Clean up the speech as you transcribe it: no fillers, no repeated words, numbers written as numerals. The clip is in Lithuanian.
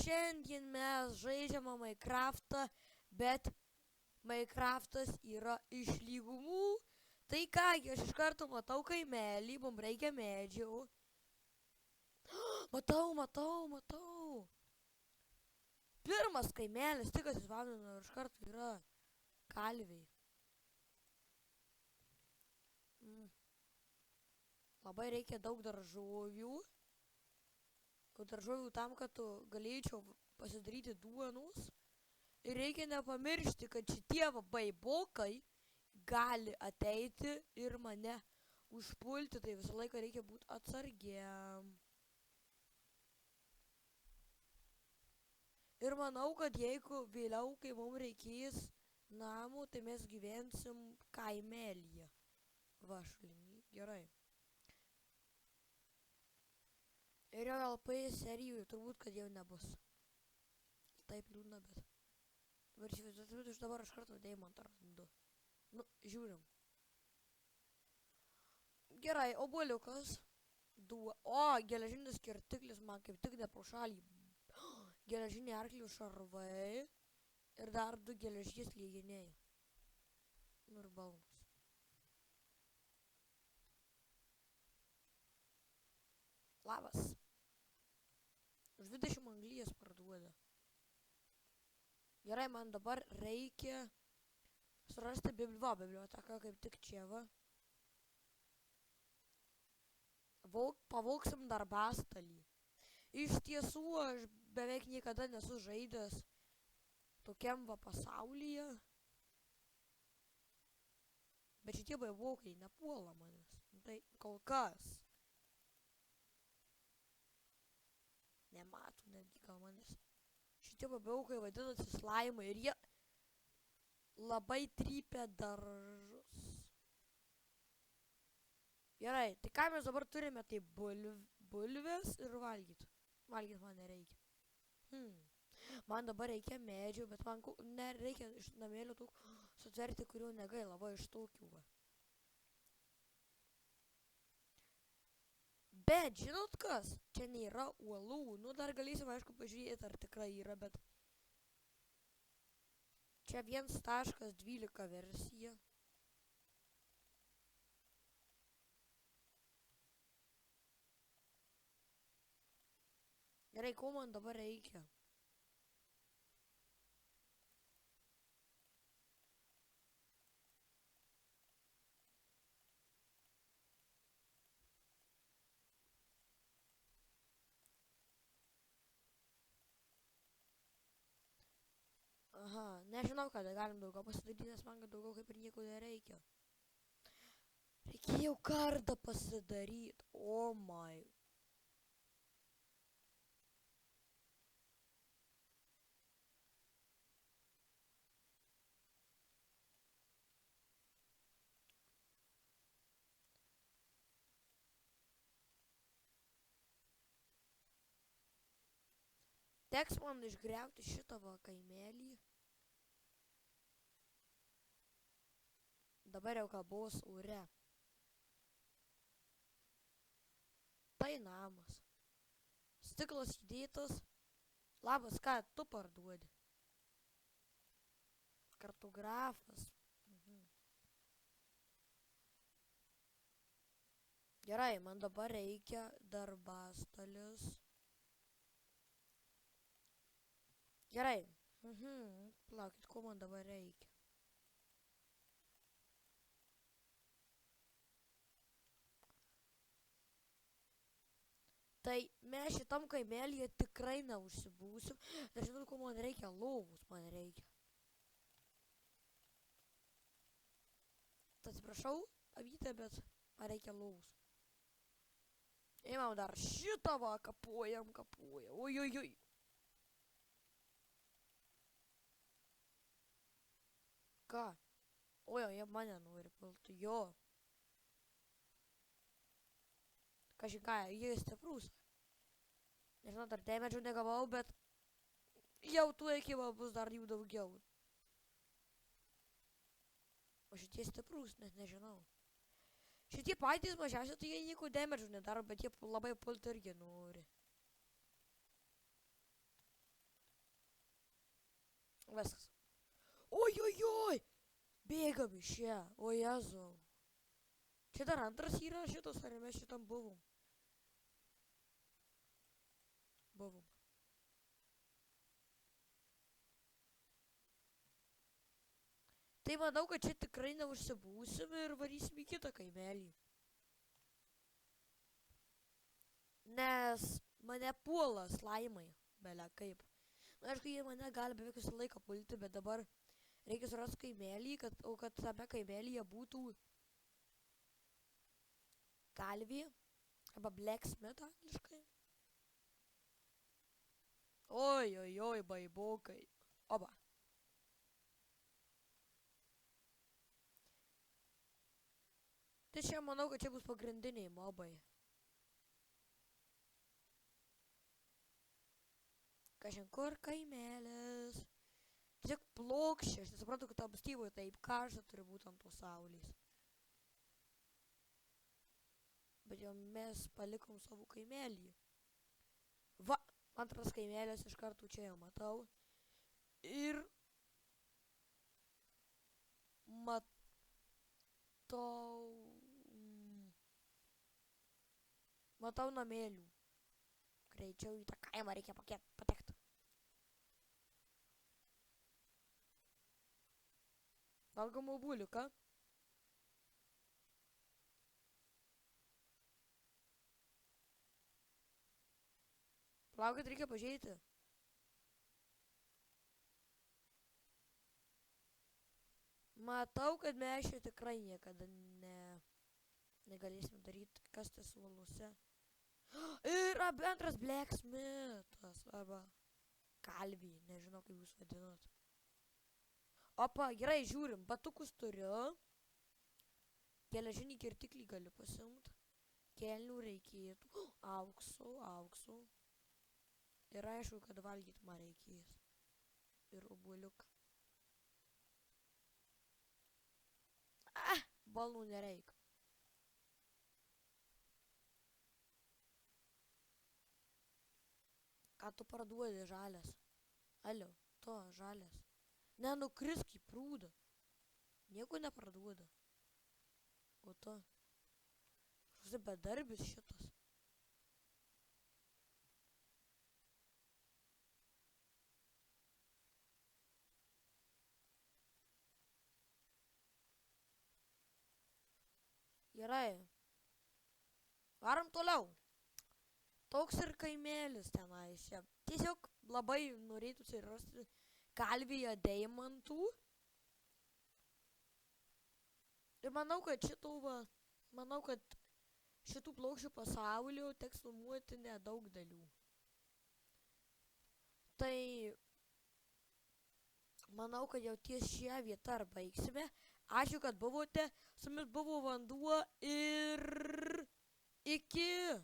šiandien mes žaidžiame Minecraftą, bet Minecraftas yra iš lygumų. Tai kągi, aš iš karto matau kaimelį, mums reikia medžių. Matau. Pirmas kaimelis, tik atsispausdino ir iš karto yra kalviai. Labai reikia daug daržovių. Daržovių tam, kad tu galėčiau pasidaryti duonos. Ir reikia nepamiršti, kad šitie baibokai gali ateiti ir mane užpulti. Tai visą laiką reikia būti atsargiam. Ir manau, kad jeigu vėliau, kai mums reikės namų, tai mes gyvensim kaimelyje. Va, šulinį. Gerai. Ir jau LP serijų turbūt, kad jau nebus. Taip liūdna, bet... Dabar aš kartu deimantą randu. Nu, žiūrim. Gerai, obuoliukas. O, geležinis kirtiklis man kaip tik ne pro šalį. Geležiniai arklių šarvai. Ir dar 2 geležies liejiniai. Nu ir balnas. Labas. Už 20 anglijas parduoda. Gerai, man dabar reikia surasti biblioteką kaip tik čia va. Pavogsim darbastalį. Iš tiesų, aš beveik niekada nesu žaidęs tokiam va pasaulyje. Bet šitie baibokai nepuola manęs. Tai kol kas. Nematų netgi gal manęs. Šitie baibokai vadinasi slaimai ir jie labai trypia daržus. Gerai, tai ką mes dabar turime, tai bulves ir valgyti. Valgyti man nereikia. Man dabar reikia medžių, bet man nereikia iš namėlių tų sutverti, kurių negaila, va iš tokių va. Bet, žinot kas? Čia nėra uolų. Nu, dar galėsim, aišku, pažiūrėti, ar tikrai yra, bet... Čia 1.12 versija. Gerai, ko man dabar reikia? Aha, nežinau, kada galim daugiau pasidaryti, nes man daugiau kaip ir nieko nereikia. Reikėjo kardą pasidaryti. O my. Teks man išgriauti šitą va kaimelį. Dabar jau kabos ore. Tai namas. Stiklas įdėtas. Labas, ką tu parduodi? Kartografas. Gerai, man dabar reikia darbastalius. Gerai. Palaukit, ko man dabar reikia? Tai mes šitam kaimelyje tikrai neužsibūsim. Dar žinot, ko man reikia? Lovus man reikia. Tai atsiprašau, avytė, bet man reikia lovus. Įmam dar šitą va, kapuojam. Oi. Ką? Ojo, jie mane nori pulti, jo. Kažin ką, jie stiprus. Nežinau, dar damedžių negavau, bet jau tų ekipą bus dar jų daugiau. O šitie stiprus, net nežinau. Šitie patys mažiausia, tai jie nieko damedžių nedaro, bet jie labai pulti irgi nori. Viskas. Oi. Bėgam iš čia. O Jezu. Čia dar antras yra šitas, ar mes šitam buvom? Buvom. Tai manau, kad čia tikrai neužsibūsim ir varysim į kitą kaimelį. Nes mane puola slaimai, belia kaip. Na, aišku, jie mane gali beveik visą laiką pulti, bet dabar reikia surasti kaimelį, kad tame kaimelyje būtų kalvį, arba blacksmith angliškai. Oi, baibokai. Oba. Tai čia manau, kad čia bus pagrindiniai mobai. Kažin kur kaimelis. Tiesiog plokščia, aš nesuprantu, kad tam Styvui taip karšta turi būti ant tos saulės. Bet jau mes palikom savo kaimelį. Va, antras kaimelis iš karto čia jau matau. Ir matau namėlių. Greičiau į tą kaimą reikia patekti. Valgom obuoliuką. Palaukit, reikia pažiūrėti. Matau, kad mes čia tikrai niekada negalėsim daryti kastis uolose. Ir antras blacksmithas, arba kalvį, nežinau kaip jūs vadinat. Opa, gerai, žiūrim, batukus turiu. Geležinį kirtiklį galiu pasiimt. Kelnių reikėtų. Aukso. Ir aišku, kad valgyti man reikės. Ir obuoliuką. Balnų nereik. Ką tu parduodi, žalias? Alio, to, žalias. Nenukrisk į prūdą. Nieko neparduoda. O to. Kažkas bedarbis šitas. Gerai. Varom toliau. Toks ir kaimelis tenais. Tiesiog labai norėtųsi rasti kalvėje deimantų. Ir manau, kad šitų plokščių pasaulio teks filmuoti nedaug dalių. Tai manau, kad jau ties šią vietą ar baigsime. Ačiū, kad buvote. Su jumis buvo Vanduo ir iki.